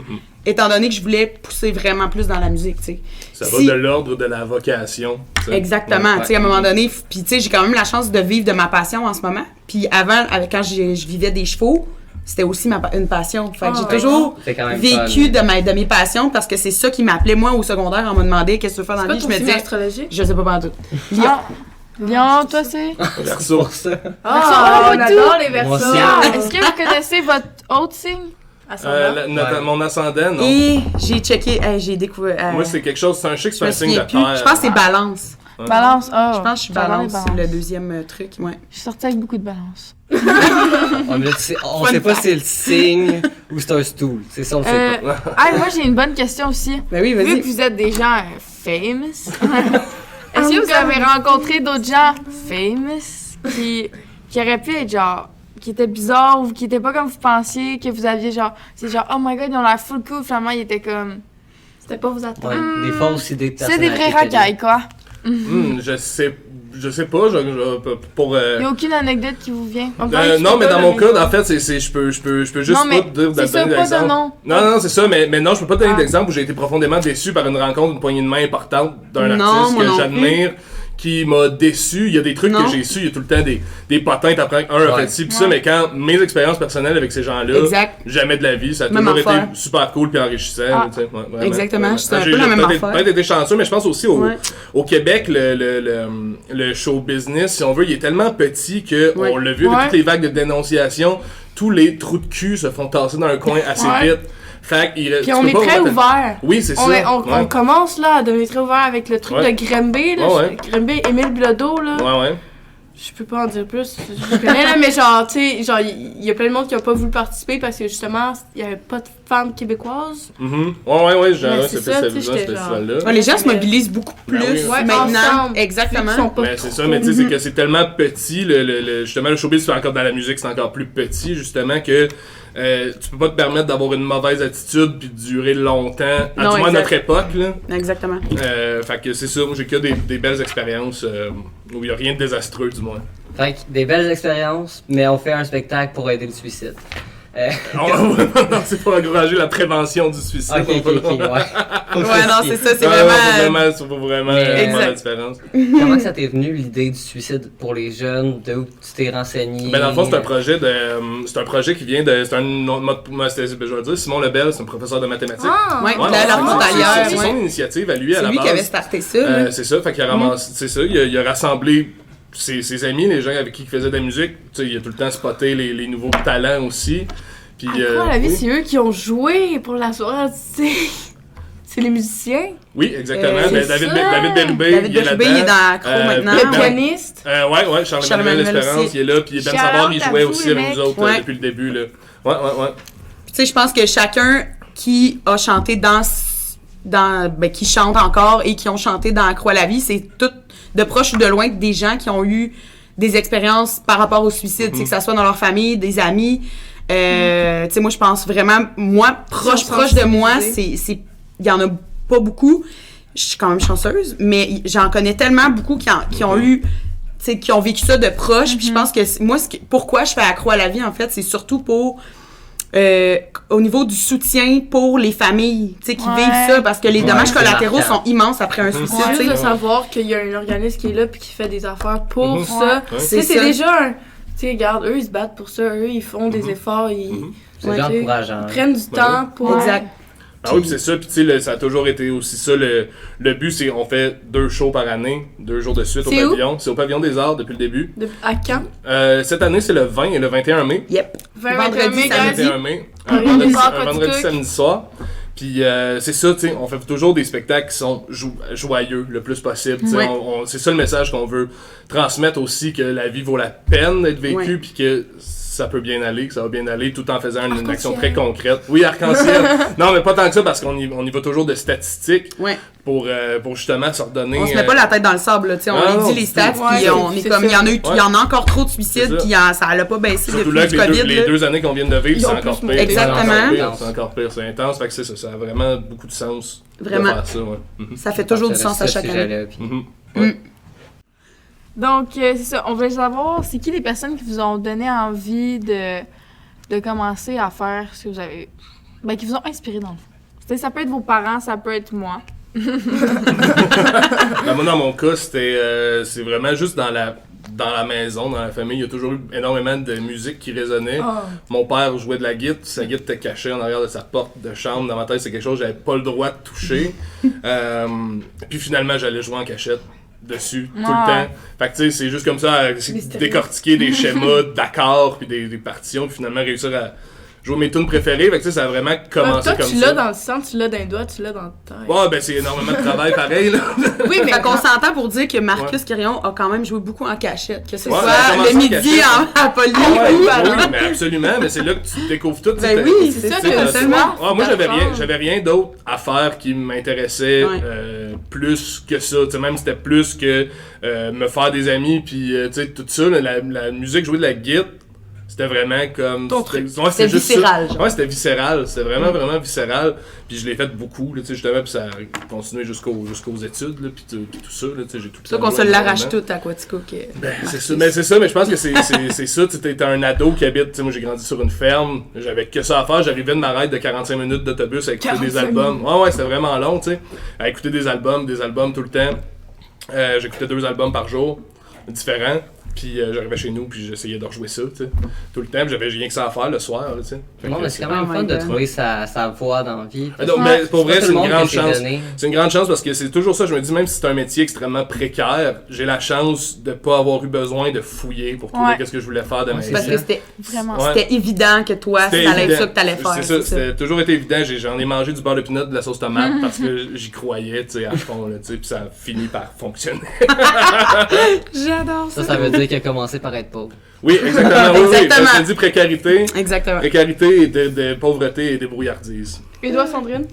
étant donné que je voulais pousser vraiment plus dans la musique, tu sais. Ça Si- va de l'ordre de la vocation. tu sais. Exactement. Ouais. Tu sais, à un moment donné, puis tu sais, j'ai quand même la chance de vivre de ma passion en ce moment. Puis avant, quand je vivais des chevaux, c'était aussi une passion. Fait que j'ai toujours C'est quand même vécu fun. de mes passions parce que c'est ça qui m'appelait. Moi, au secondaire, on me demandait qu'est-ce que tu veux faire dans la vie. Je me disais, astrologique. je sais pas pas tout. Lion. Ah. Lion, toi, c'est? Verseau. Pour ça. Ah, on tout. adore les Moi versos. aussi. Est-ce que vous connaissez votre autre signe? Ascendant. Mon ascendant, non. Et j'ai checké, j'ai découvert. Moi, c'est quelque chose, c'est un chic, je c'est me un signe de souviens plus. terre. Je pense que c'est balance. Balance, ah. Je pense que je suis j'adore les balance, le deuxième truc, ouais. Je suis sortie avec beaucoup de balance. On sait pas si c'est le signe ou c'est un stool. C'est ça, on le sait pas. Moi, j'ai une bonne question aussi. Ben oui, Vu vas-y. que vous êtes des gens famous, est-ce que vous avez rencontré d'autres gens famous qui auraient pu être genre, qui étaient bizarres ou qui étaient pas comme vous pensiez, que vous aviez genre, c'est genre, oh my god, ils ont l'air full cool, finalement, ils étaient comme. C'était pas vous attendre. Ouais, des fausses idées de C'est des vrais personnalité racailles, quoi. Je sais pas, pour... Il y a aucune anecdote qui vous vient. non, mais dans mon cas, en fait, je peux juste Non, mais pas te dire c'est ça, donner pas de d'exemple. nom. Non, c'est ça, mais non, je peux pas te donner Ah. d'exemple où j'ai été profondément déçu par une rencontre, une poignée de main importante d'un Non, artiste moi que non j'admire, qui m'a déçu. Il y a des trucs Non. que j'ai su, il y a tout le temps des potins, t'apprends un a fait ci pis ça, mais quand mes expériences personnelles avec ces gens-là, Exact. jamais de la vie, ça a Même toujours été affaire. super cool puis enrichissant. Ah. tu sais, ouais, vraiment, Exactement, vraiment. c'est un J'ai peu la même peut-être affaire. été chanceux, mais je pense aussi Ouais. au Québec, le show business, si on veut, il est tellement petit que Ouais. on l'a vu avec Ouais. toutes les vagues de dénonciation, tous les trous de cul se font tasser dans un coin assez Ouais. vite. Fait que Puis on est très ouvert. Oui, c'est ça. On commence là à devenir très ouvert avec le truc Ouais. de Grimby, là. Ouais. Grimby, Émile Bilodeau, là. Ouais. Je peux pas en dire plus. Je connais, là, mais genre, tu sais, genre, il y a plein de monde qui a pas voulu participer parce que justement, il y avait pas de femmes québécoises. Mhm. Ouais, j'ai Mais ce c'est ça, tu sais, ce j'étais festival-là. Ouais, les gens se mobilisent beaucoup plus Ben oui. Ouais, maintenant. ensemble. Exactement. Ils sont pas Mais c'est trop- ça, mais tu sais, c'est que c'est tellement petit, justement, le showbiz, c'est encore dans la musique, c'est encore plus petit, justement, que tu peux pas te permettre d'avoir une mauvaise attitude puis de durer longtemps, à Non, du moins à exact. notre époque, là. Exactement. Fait que c'est ça, moi j'ai que des belles expériences où il y a rien de désastreux, du moins. Fait que des belles expériences, mais on fait un spectacle pour aider le suicide. Non, c'est pour encourager la prévention du suicide. Ok, ouais. Ouais, non, c'est ça, c'est Ouais, vraiment. faut vraiment Mais- faire la Exact. différence. Comment que ça t'est venu l'idée du suicide pour les jeunes? De où tu t'es renseigné? Ben dans le fond, c'est un projet qui vient de, c'est je vais dire, Simon Lebel, c'est un professeur de mathématiques. Ah! Ouais, Ouais, de la frontalière. c'est ouais. son initiative à lui à C'est la lui base. qui avait starté ça. là. C'est ça, fait qu'il a ramassé, c'est ça, il a rassemblé ses amis, les gens avec qui il faisait de la musique. Tu sais, il a tout le temps spoté les nouveaux talents aussi. Puis, À la vie, oui. c'est eux qui ont joué pour la soirée artistique. C'est les musiciens. Oui, exactement. Ben, c'est David ça. Bérubé, David il est Bérubé, il est là-dedans. dans Accro maintenant. Le Ben, pianiste. Ouais, Charles-Emmanuel Charles-Emmanuel Espérance, aussi. il est là, puis Ben Shout Savard, out il à jouait vous, aussi les avec nous mecs. autres Ouais. depuis le début, là. Ouais. Tu sais, je pense que chacun qui a chanté qui chante encore et qui ont chanté dans Accro à la vie, c'est tout de proche ou de loin des gens qui ont eu des expériences par rapport au suicide, tu sais, que ça soit dans leur famille, des amis. Tu sais, moi, je pense vraiment, proche de moi, il y en a pas beaucoup. Je suis quand même chanceuse, mais j'en connais tellement beaucoup qui ont eu, tu sais, qui ont vécu ça de proche. Puis je pense que moi, pourquoi je fais Accro à la vie, en fait, c'est surtout pour au niveau du soutien pour les familles, tu sais, qui Ouais. vivent ça, parce que les Ouais, dommages c'est collatéraux marquant. sont immenses après un suicide, tu Juste sais. de savoir qu'il y a un organisme qui est là puis qui fait des affaires pour Mhm. ça. Ouais. Tu C'est sais, c'est ça. déjà un... Tu sais, regarde, eux, ils se battent pour ça. Eux, ils font des efforts. Ils C'est Ouais, tu sais, encourageant. ils prennent du temps pour... Exact. Ah oui, puis c'est ça, puis tu sais, ça a toujours été aussi ça, le but, c'est on fait 2 shows par année, 2 jours de suite au C'est où? pavillon. C'est au pavillon des Arts depuis le début. À quand? Cette année, c'est le 20 et le 21 mai. Yep. 21 Vendredi, mai, samedi. 21 mai. Un Un vendredi, soir, un pas de vendredi cook. samedi soir. Puis c'est ça, tu sais, on fait toujours des spectacles qui sont joyeux le plus possible. tu sais. Ouais. C'est ça le message qu'on veut transmettre aussi, que la vie vaut la peine d'être vécue, Ouais. puis que ça peut bien aller, que ça va bien aller, tout en faisant une action très concrète. Oui, arc-en-ciel. Non, mais pas tant que ça, parce qu'on y va toujours de statistiques Ouais. pour justement se redonner... On se met pas la tête dans le sable, là, tu sais, on dit les stats, puis on est comme, il y en a encore trop de suicides, puis ça l'a pas baissé surtout depuis là, le COVID. les deux années qu'on vient de vivre, c'est encore pire. Exactement. C'est encore pire, c'est intense, fait que c'est ça, ça a vraiment beaucoup de sens Vraiment. de faire ça, ouais. Ça fait toujours du sens à chaque année. Donc, c'est ça. On veut savoir, c'est qui les personnes qui vous ont donné envie de commencer à faire ce que vous avez... Ben, qui vous ont inspiré dans le fond. C'est-à-dire, ça peut être vos parents, ça peut être moi. Ben, moi, dans mon cas, c'est vraiment juste dans la maison, dans la famille, il y a toujours eu énormément de musique qui résonnait. Mon père jouait de la guitare, sa guitare était cachée en arrière de sa porte de chambre. Dans ma tête, c'est quelque chose que j'avais pas le droit de toucher. Puis finalement, j'allais jouer en cachette dessus tout le temps. Fait que tu sais, c'est juste comme ça, décortiquer des schémas d'accords puis des partitions, puis finalement réussir à jouer mes tunes préférées. Fait que tu sais, ça a vraiment commencé comme ça. Tu l'as dans le sang, tu l'as dans les doigts, tu l'as dans le tête. Ouais, ben c'est énormément de travail pareil, là. Oui, mais qu'on s'entend pour dire que Marcus Quirion a quand même joué beaucoup en cachette. Que ce soit le le midi à Poly ou oui, mais absolument, mais c'est là que tu découvres tout. Ben oui, c'est ça, totalement. Moi, j'avais rien d'autre à faire qui m'intéressait plus que ça. Tu sais, même c'était plus que me faire des amis, puis tu sais, tout ça, la musique, jouer de la guitare. C'était vraiment comme... C'était viscéral. Ouais, c'était viscéral. C'était vraiment, vraiment viscéral. Puis je l'ai fait beaucoup, là, tu sais, justement, puis ça a continué jusqu'aux études, là, puis tout ça, là, tu sais, j'ai tout... C'est ça qu'on se l'arrache tout à Quatico. Ben, c'est ça, mais je pense que c'est ça, tu sais, t'es un ado qui habite, tu sais, moi j'ai grandi sur une ferme, j'avais que ça à faire, j'arrivais de ma ride de 45 minutes d'autobus à écouter des albums. Ouais, c'était vraiment long, tu sais, à écouter des albums tout le temps. J'écoutais 2 albums par jour, différents. Puis j'arrivais chez nous, puis j'essayais de rejouer ça, tu sais, tout le temps. Puis j'avais rien que ça à faire le soir, tu sais. Bon, mais c'est quand même fun de trouver sa voie dans la vie. Donc, mais pour vrai, c'est une grande chance. Donné. C'est une grande chance parce que c'est toujours ça. Je me dis, même si c'est un métier extrêmement précaire, j'ai la chance de pas avoir eu besoin de fouiller pour trouver qu'est-ce que je voulais faire de ma vie. Parce que c'était évident que toi, ça allait être ça que t'allais faire. C'est ça, c'était toujours été évident. J'en ai mangé du beurre de pinot, de la sauce tomate parce que j'y croyais, tu sais, à fond, là, tu sais, puis ça a fini par fonctionner. J'adore ça. Ça veut dire qu'il a commencé par être pauvre. Oui, exactement. Oui, parce que dit précarité. Exactement. Précarité et de pauvreté et débrouillardise. Et toi, Sandrine?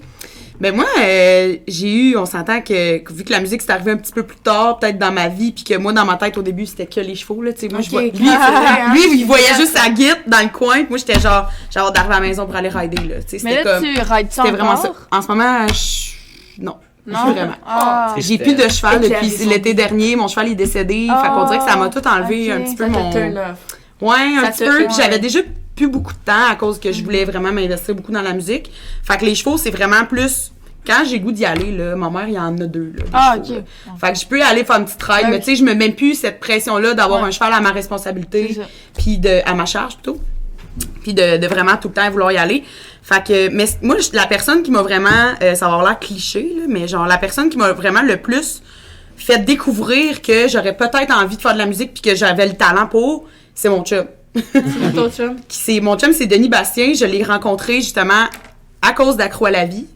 Ben moi, on s'entend que vu que la musique c'est arrivé un petit peu plus tard, peut-être dans ma vie, puis que moi dans ma tête au début c'était que les chevaux là, tu sais, moi je vois, lui il voyait juste sa guitare dans le coin, puis moi j'étais genre j'avais d'arriver à la maison pour aller rider là, tu sais, c'était comme. Mais là tu rides ça c'était vraiment ça. En ce moment, non. Vraiment. J'ai plus de cheval depuis l'été dernier. Mon cheval est décédé. Fait qu'on dirait que ça m'a tout enlevé un petit peu mon... Ouais, un petit peu. Puis j'avais déjà plus beaucoup de temps à cause que je voulais vraiment m'investir beaucoup dans la musique. Fait que les chevaux, c'est vraiment plus... Quand j'ai goût d'y aller, là, ma mère, il y en a 2. Là, chevaux, là. Fait que je peux aller faire une petite ride, mais tu sais, je me mets plus cette pression-là d'avoir un cheval à ma responsabilité, puis à ma charge plutôt. Puis de vraiment tout le temps vouloir y aller. Fait que, mais moi, la personne qui m'a vraiment, ça va avoir l'air cliché, là, mais genre, la personne qui m'a vraiment le plus fait découvrir que j'aurais peut-être envie de faire de la musique puis que j'avais le talent pour, c'est mon chum. C'est ton chum? Mon chum, c'est Denis Bastien. Je l'ai rencontré justement à cause d'Accro à la vie.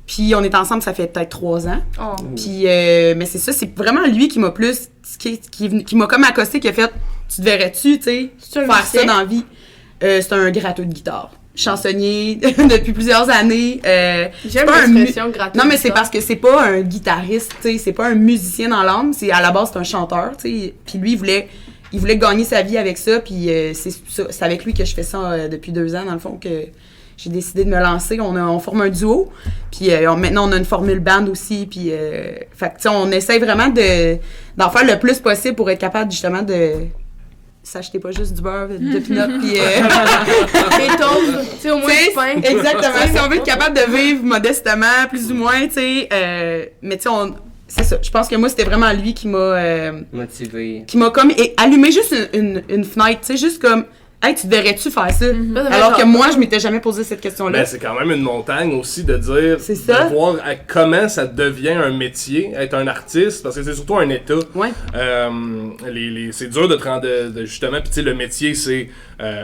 Puis on est ensemble, ça fait peut-être 3 ans. Oh. Puis, mais c'est ça, c'est vraiment lui qui m'a plus, qui m'a comme accosté, qui a fait, tu te verrais-tu, tu sais, faire ça dans la vie. C'est un gratteux de guitare. Chansonnier depuis plusieurs années. J'aime l'expression gratteux. Non, mais c'est parce que c'est pas un guitariste, tu sais, c'est pas un musicien dans l'âme, c'est à la base c'est un chanteur, tu sais. Puis lui, il voulait gagner sa vie avec ça, puis c'est avec lui que je fais ça depuis 2 ans, dans le fond, que j'ai décidé de me lancer. On forme un duo, puis maintenant on a une formule band aussi, puis fait que, tu sais, on essaie vraiment d'en faire le plus possible pour être capable justement de s'acheter pas juste du beurre, de pinot, puis des toasts, tu sais, au moins du pain. Exactement, si on veut être capable de vivre modestement, plus ou moins, tu sais, mais tu sais, c'est ça. Je pense que moi, c'était vraiment lui qui m'a... motivé. Qui m'a comme allumé juste une fenêtre, tu sais, juste comme... Hey, tu devrais-tu faire ça? Alors que moi, je m'étais jamais posé cette question-là. Ben, c'est quand même une montagne aussi de dire, de voir comment ça devient un métier, être un artiste, parce que c'est surtout un état. Ouais. C'est dur de te rendre, justement, puis tu sais, le métier, c'est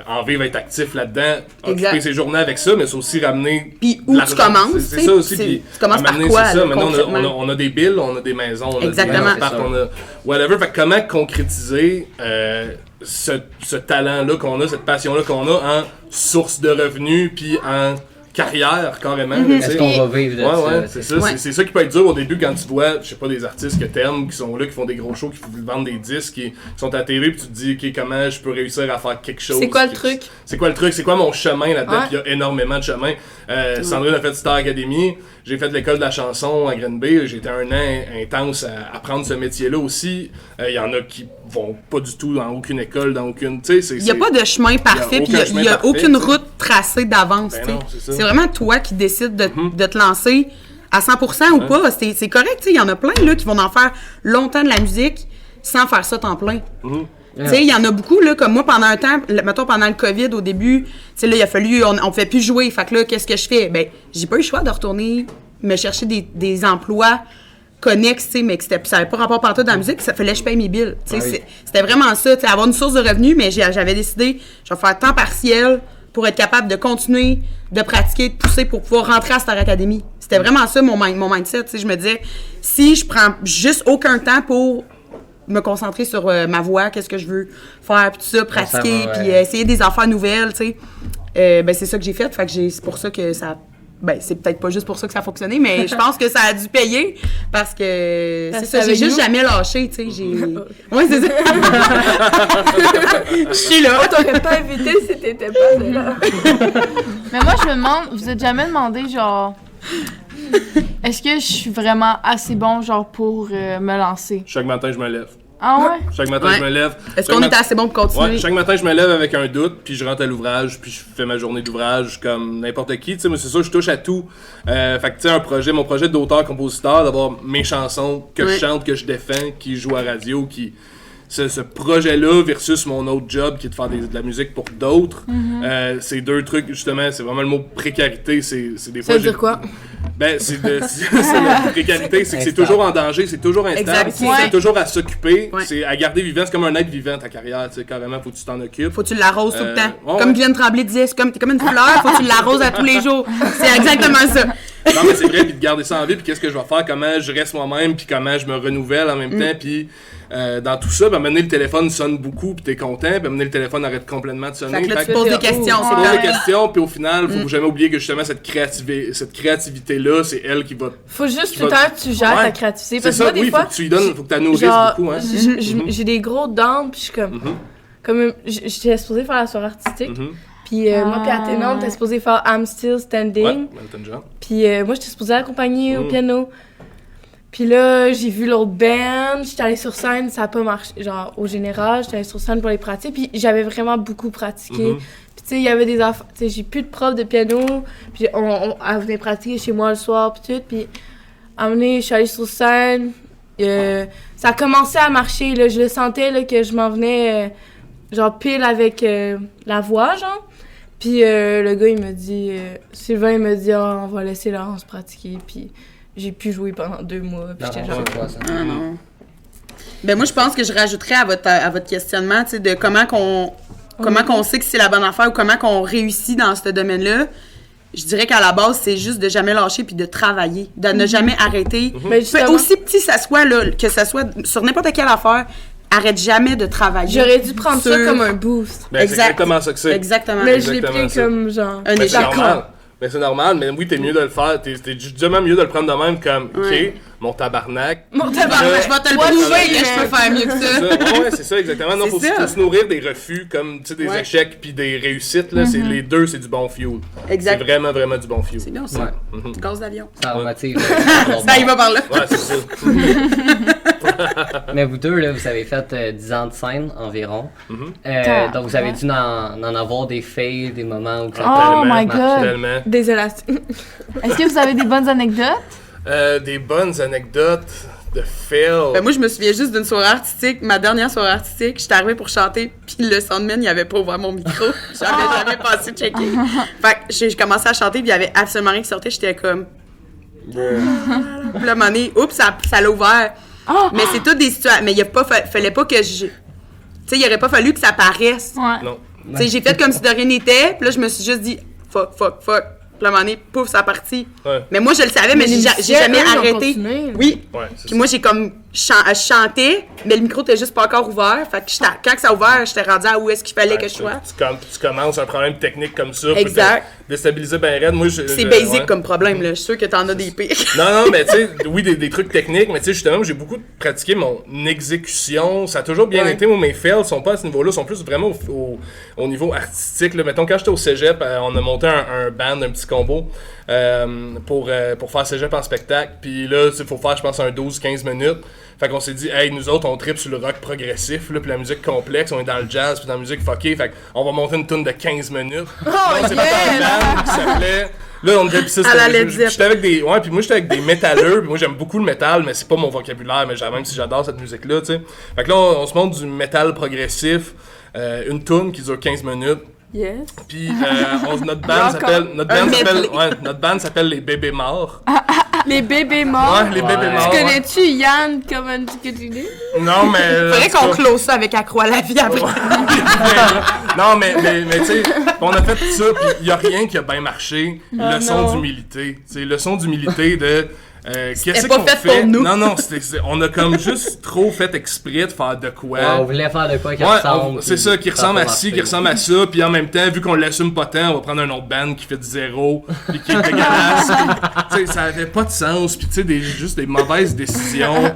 en vivre, être actif là-dedans, occuper ses journées avec ça, mais c'est aussi ramener. Puis où tu commences, c'est ça aussi. Puis tu commences par quoi? C'est ça. Maintenant, on a des billes, on a des maisons, on a des apparts, on a whatever. Fait que comment concrétiser ce talent-là qu'on a, cette passion-là qu'on a en source de revenus, puis en carrière carrément. là, tu Est-ce sais. qu'on va vivre de ça? Ouais, c'est ça. Ouais. C'est ça qui peut être dur au début quand tu vois, je sais pas, des artistes que t'aimes, qui sont là, qui font des gros shows, qui vendent des disques, qui sont à la TV, puis tu te dis, OK, comment je peux réussir à faire quelque chose. C'est quoi le truc? C'est quoi le truc? C'est quoi mon chemin là-dedans? Ouais. Puis il y a énormément de chemins. Sandrine a fait Star Academy. J'ai fait l'école de la chanson à Granby. J'ai été un an intense à apprendre ce métier-là aussi. Il y en a qui vont pas du tout dans aucune école, dans aucune... Tu sais, Il n'y a pas de chemin parfait, puis il n'y a aucune route tracée d'avance. Ben tu sais. non, c'est ça. C'est vraiment toi qui décides de te lancer à 100% ou pas. C'est correct, tu sais, il y en a plein là, qui vont en faire longtemps de la musique sans faire ça temps plein. Tu sais, il y en a beaucoup, là, comme moi, pendant un temps, mettons, pendant le COVID, au début, tu sais, là, il a fallu, on ne fait plus jouer. Fait que là, qu'est-ce que je fais? Ben, j'ai pas eu le choix de retourner me chercher des emplois connexes, tu sais, mais que ça n'avait pas rapport partout dans la musique, ça fallait que je paye mes billes. Tu sais, c'était vraiment ça, tu sais, avoir une source de revenus, mais j'avais décidé, je vais faire temps partiel pour être capable de continuer, de pratiquer, de pousser pour pouvoir rentrer à Star Academy. C'était vraiment ça, mon mindset, tu sais. Je me disais, si je prends juste aucun temps pour me concentrer sur ma voix, qu'est-ce que je veux faire, puis tout ça, pratiquer, puis essayer des affaires nouvelles, tu sais. Ben c'est ça que j'ai fait, c'est pour ça que ça... Ben, c'est peut-être pas juste pour ça que ça a fonctionné, mais je pense que ça a dû payer, parce que c'est ça, j'ai juste jamais lâché, tu sais, Ouais, c'est ça. Je suis là. On t'aurait pas invité si t'étais pas là. Mais moi, je me demande, vous êtes jamais demandé, genre, est-ce que je suis vraiment assez bon, genre, pour me lancer? Chaque matin, je me lève. Ah ouais? Chaque matin, Ouais. je me lève. Est-ce qu'on est assez bon pour continuer? Ouais, chaque matin, je me lève avec un doute, puis je rentre à l'ouvrage, puis je fais ma journée d'ouvrage comme n'importe qui. Tu sais, moi, c'est sûr, je touche à tout. Fait que, tu sais, mon projet d'auteur-compositeur, d'avoir mes chansons que je chante, que je défends, qui jouent à radio, ce projet-là versus mon autre job qui est de faire de la musique pour d'autres, c'est deux trucs, justement, c'est vraiment le mot précarité. C'est des fois. Ça veut dire quoi? Ben, c'est la précarité, c'est que c'est toujours en danger, c'est toujours instable, Exact. c'est toujours à s'occuper, Ouais. c'est à garder vivant, c'est comme un être vivant ta carrière, tu sais, carrément, faut que tu t'en occupes. Faut que tu l'arroses tout le temps. ouais, Comme ouais. Guylaine Tremblay disait, t'es comme une fleur, faut que tu l'arroses à tous les jours. C'est exactement ça. Non, mais c'est vrai, puis de garder ça en vie, puis qu'est-ce que je vais faire, comment je reste moi-même, puis comment je me renouvelle en même temps, puis dans tout ça, ben, maintenant le téléphone sonne beaucoup, puis t'es content, puis maintenant le téléphone arrête complètement de sonner. Fait que là, Fait tu te poses des questions. tu C'est poses des correct. questions, puis au final, faut jamais oublier que justement cette créativité-là, c'est elle qui va... Faut juste Tu tout le vas- temps que tu gères Ouais. ta créativité. C'est Parce que ça, moi, des oui, fois, faut que tu lui donnes, faut que tu la nourrisses genre, beaucoup, hein. j'ai des gros downs, puis je suis comme j'étais supposée faire la soirée artistique. Puis moi puis Athéna, on était supposée faire I'm Still Standing. Ouais, Elton John. Puis moi, j'étais supposée l'accompagner au piano. Puis là, j'ai vu l'autre band, j'étais allée sur scène, ça a pas marché, genre au général, j'étais allée sur scène pour les pratiques, puis j'avais vraiment beaucoup pratiqué. Puis tu sais, il y avait des affaires, tu sais, j'ai plus de prof de piano, puis elle venait pratiquer chez moi le soir, puis tout, puis à un moment donné, je suis allée sur scène, ça a commencé à marcher, là, je le sentais, là, que je m'en venais, genre pile avec la voix, genre. Puis le gars, il me dit, Sylvain, il me dit, on va laisser Laurence pratiquer, puis j'ai pu jouer pendant 2 mois, puis j'étais genre... c'est quoi, ça? Ah non. Ben moi, je pense que je rajouterais à votre questionnement, tu sais, de comment qu'on sait que c'est la bonne affaire ou comment qu'on réussit dans ce domaine-là. Je dirais qu'à la base, c'est juste de jamais lâcher puis de travailler, de ne jamais arrêter. Ben, justement, Aussi petit ça soit, là, que ça soit sur n'importe quelle affaire, arrête jamais de travailler. j'aurais dû prendre ça sur- comme un boost. Ben, c'est Exact. exactement ça que c'est. Exactement. Mais je l'ai exactement pris ça. comme genre... Un Ben, c'est échec. normal. Ben, c'est normal, mais oui, t'es mieux de le faire. T'es justement mieux de le prendre de même comme, Ouais. OK, mon tabarnak. Mon Tabarnak, je vais te le Ouais, prouver ouais, que je peux faire mieux que C'est ça. ça. Ouais, c'est ça, exactement. Non, C'est ça. faut se nourrir des refus, comme, tu sais, des Ouais. échecs puis des réussites, là. C'est les deux, c'est du bon fuel. Exact. C'est vraiment, vraiment du bon fuel. C'est bien ça. Gaz d'avion. Ça motive. Ça y va par là. Ouais, c'est ça. Mais vous deux, là, vous avez fait 10 ans de scène environ. Donc vous avez dû en avoir des fails, des moments où ça Oh Tellement, my god! Tellement. Désolée. Est-ce que vous avez des bonnes anecdotes? Des bonnes anecdotes de fail. Ben moi, je me souviens juste d'une soirée artistique, ma dernière soirée artistique. J'étais arrivée pour chanter, puis le soundman, il avait pas ouvert mon micro. J'avais jamais passé checker. Fait que j'ai commencé à chanter, puis il y avait absolument rien qui sortait. J'étais comme... Puis là, à un moment donné, oups, ça l'a ouvert. Mais c'est toutes des situations... Mais il fallait pas que je... Tu sais, il aurait pas fallu que ça paraisse. Ouais. Non. Tu sais, j'ai fait comme si de rien n'était, puis là, je me suis juste dit, fuck. Puis à un moment donné, pouf, ça a parti. Ouais. Mais moi, je le savais, mais j'ai jamais arrêté. Continué, Oui. Ouais, c'est Puis moi, j'ai comme je chantais, mais le micro était juste pas encore ouvert. Fait que quand ça a ouvert, j'étais rendue à où est-ce qu'il fallait que je sois. Tu commences un problème technique comme ça. Exact. Peut déstabiliser ben raide. Moi, c'est basic comme problème, là. Je suis sûre que t'en as des pires. Non, mais tu sais, oui, des trucs techniques, mais tu sais, justement, j'ai beaucoup pratiqué mon exécution. Ça a toujours bien été. Moi, mes fails sont pas à ce niveau-là, sont plus vraiment au niveau artistique. Là. Mettons, quand j'étais au cégep, on a monté un band, un petit combo pour faire cégep en spectacle. Puis là, il faut faire, je pense, un 12-15 minutes. Fait qu'on s'est dit, hey, nous autres, on tripe sur le rock progressif, là, puis la musique complexe, on est dans le jazz, puis dans la musique fuckée. Fait qu'on va monter une tune de 15 minutes. Oh, donc, c'est pas un band qui s'appelait. Là, on était j'étais avec des. Ouais, puis moi, j'étais avec des métalleux, puis moi, j'aime beaucoup le métal, mais c'est pas mon vocabulaire, mais même si j'adore cette musique-là, tu sais. Fait que là, on se montre du métal progressif, une tune qui dure 15 minutes. Yes. Puis notre band s'appelle Les Bébés Morts. Les bébés morts. Ouais, les bébés morts. Tu connais-tu Yann comme un que tu dis? Non, mais. Faudrait qu'on close ça avec Accro à la vie après. Non, mais tu sais, on a fait ça, puis y a rien qui a bien marché. Leçon d'humilité. C'est leçon d'humilité de. Qu'est-ce qu'on fait? Pour nous. Non, on a comme juste trop fait exprès de faire de quoi. Ouais, on voulait faire de quoi qui ressemble. C'est ça, qui ressemble à ci, qui ressemble à ça, puis en même temps, vu qu'on l'assume pas tant, on va prendre un autre band qui fait du zéro, puis qui est dégueulasse. Tu sais, ça avait pas de sens, puis tu sais, juste des mauvaises décisions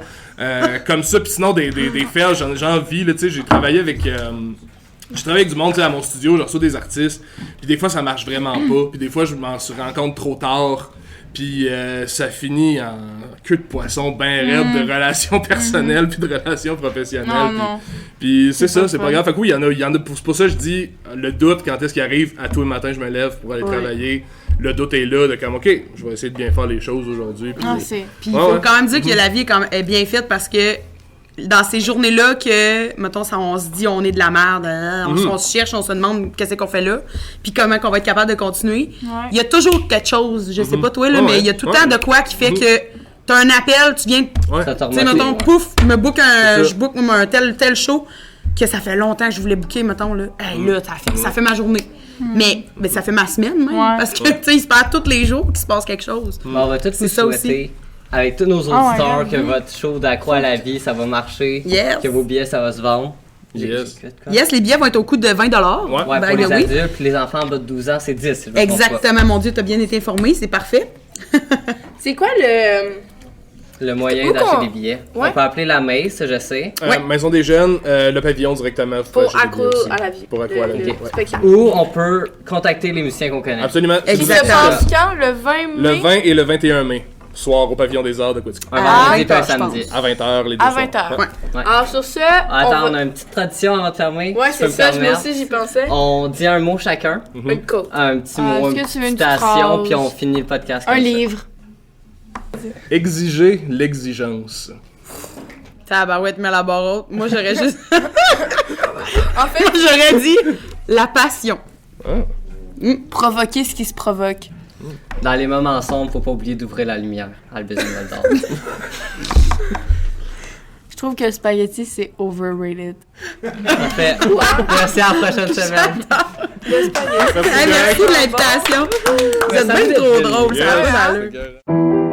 comme ça, puis sinon des fails, j'en vis, là, tu sais, j'ai travaillé avec du monde, tu sais, à mon studio, je reçois des artistes, puis des fois ça marche vraiment pas, puis des fois je m'en rends compte trop tard. Puis ça finit en queue de poisson ben raide de relations personnelles puis de relations professionnelles. Puis c'est ça, c'est pas grave. Fait que oui, il y en a c'est pour ça que je dis, le doute, quand est-ce qu'il arrive, à tous les matins je me lève pour aller travailler, le doute est là, de comme, OK, je vais essayer de bien faire les choses aujourd'hui. Puis il faut quand même dire que la vie est bien faite parce que dans ces journées-là que, mettons, on se dit on est de la merde, on se cherche, on se demande qu'est-ce qu'on fait là, puis comment qu'on va être capable de continuer. Il y a toujours quelque chose, je sais pas toi, là, mais il y a tout le temps de quoi qui fait que t'as un appel, tu viens, tu sais, mettons, pouf, je book un tel show, que ça fait longtemps que je voulais booker, mettons, là, là, ça fait ma journée. Mais ça fait ma semaine, même, parce que, tu sais, il se passe tous les jours qu'il se passe quelque chose. On va tous vous souhaiter, avec tous nos auditeurs, que votre show d'Accro à la vie, ça va marcher, que vos billets, ça va se vendre. Yes, les billets vont être au coût de 20$. Ouais, pour les adultes, puis les enfants en bas de 12 ans, c'est 10. Exactement, mon Dieu, t'as bien été informé, c'est parfait. C'est quoi le moyen d'acheter des billets? On peut appeler la Mace, je sais. Maison des Jeunes, le pavillon directement. Pour Accro à la vie. Pour Accro à la vie. Ou on peut contacter les musiciens qu'on connaît. Absolument. Qui se passe quand? Le 20 mai? Le 20 et le 21 mai. Soir au pavillon des Arts de Quatico. Un vendredi et un samedi. À 20h, les deux À 20h. Ouais. Alors sur ce... Attends, on a une petite tradition avant de fermer. Ouais, c'est ça, moi aussi j'y pensais. On dit un mot chacun. Une quote. Un petit mot, une petite citation, puis on finit le podcast. Un livre. Exiger l'exigence. Tabarouette, mais la barre haute. Moi, j'aurais juste... En fait, j'aurais dit la passion. Provoquer ce qui se provoque. Dans les moments sombres, faut pas oublier d'ouvrir la lumière. Albus Dumbledore. Je trouve que le spaghetti, c'est overrated. Parfait. Merci, à la prochaine semaine. Merci de l'invitation. Vous êtes bien trop drôle, ça va.